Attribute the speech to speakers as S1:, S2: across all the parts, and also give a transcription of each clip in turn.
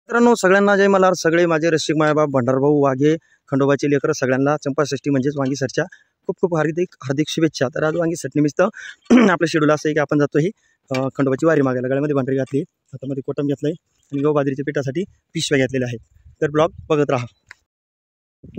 S1: मित्रांनो सगळ्यांना जय मल्हार. सगळे माझे रसिक मायबाप भंडारभाऊ वाघे खंडोबाचे लेकर सगळ्यांना चंपाषष्ठी म्हणजेच वांगी सरच्या खूप खूप हार्दिक शुभेच्छा. तर आज वांगी सट निमित्त आपलं शेड्यूल असं आहे की आपण जातो ही खंडोबाची वारी मागायला. गळ्यामध्ये भांडरी घातली, हातामध्ये कोटम घेतलं आहे आणि गहू बाजरीच्या पिठासाठी पिशव्या घेतलेल्या आहेत. तर ब्लॉग बघत राहा.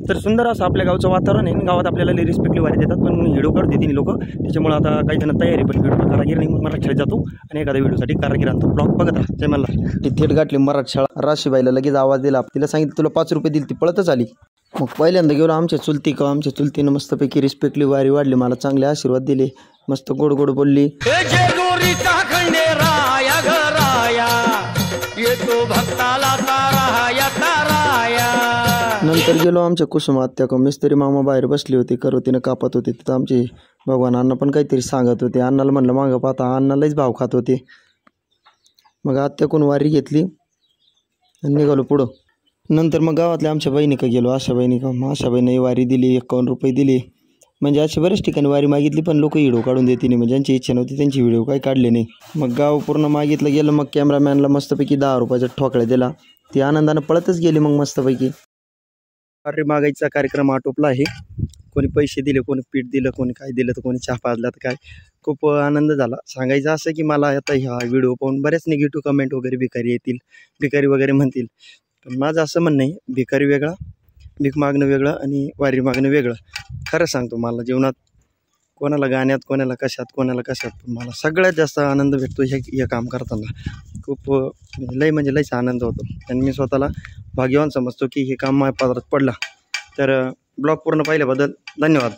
S1: तर सुंदर असं आपल्या गावचं वातावरण आहे. गावात आपल्याला रिस्पेक्टली वारी देतात, पण व्हिडिओ करते तिन्ही लोक. त्याच्यामुळे आता काही जण तयारी, पण व्हिडिओ कारागीर नाही, मग मराठशाळेत जातो आणि एखाद्या व्हिडिओसाठी कारागीर आणतो. ब्लॉग बघत राहा. जय मल्हार. ती थेट गाठली मराठशाळा. राशीबाईला लगेच आवाज दिला. तिला सांगितलं तुला 5 रुपये दिली, ती पळतच आली. मग पहिल्यांदा गेलो आमच्या चुलतीनं मस्तपैकी रिस्पेक्टली वारी वाढली, मला चांगले आशीर्वाद दिले, मस्त गोड गोड बोलली. नंतर गेलो आमच्या कुसुम आत्या का मिस्त्री मामा बाहेर बसले होते, करोतीनं कापत होते. तिथं आमचे भगवान अण्णा पण काहीतरी सांगत होते. अण्णाला म्हणलं मागं पाहता, अण्णालाच भाव खात होते. मग आत्याकडून वारी घेतली आणि निघालो पुढं. नंतर मग गावातल्या आमच्या बहिणी का गेलो, आशाबाईने वारी दिली, 51 रुपये दिले. म्हणजे असे बरेच ठिकाणी वारी मागितली, पण लोक व्हिडिओ काढून देते नाही. म्हणजे ज्यांची इच्छा नव्हती त्यांची व्हिडिओ काही काढले नाही. मग गाव पूर्ण मागितलं गेलं. मग कॅमेरामॅनला मस्तपैकी 10 रुपयाचा ठोकळा दिला. ती आनंदानं पळतच गेली. मग मस्तपैकी वारी मागायचा कार्यक्रम आटोपला आहे. कोणी पैसे दिले, कोणी पीठ दिलं, कोणी काय दिलं, तर कोणी चहा पाजला, तर काय खूप आनंद झाला. सांगायचं असं की मला आता ह्या व्हिडिओ पाहून बऱ्याच निगेटिव्ह कमेंट वगैरे भिकारी येतील, भिकारी वगैरे म्हणतील. पण माझं असं म्हणणं आहे, भिकारी वेगळा, भीक मागणं वेगळं आणि वारी मागणं वेगळं. खरं सांगतो, मला जीवनात कोणाला गाण्यात, कोणाला कशात, पण मला सगळ्यात जास्त आनंद भेटतो हे काम करताना. खूप म्हणजे लयच आनंद होतो आणि मी स्वतःला भाग्यवान समजतो की हे काम माझ्या पदरात पडलं. तर ब्लॉग पूर्ण पाहिल्याबद्दल धन्यवाद.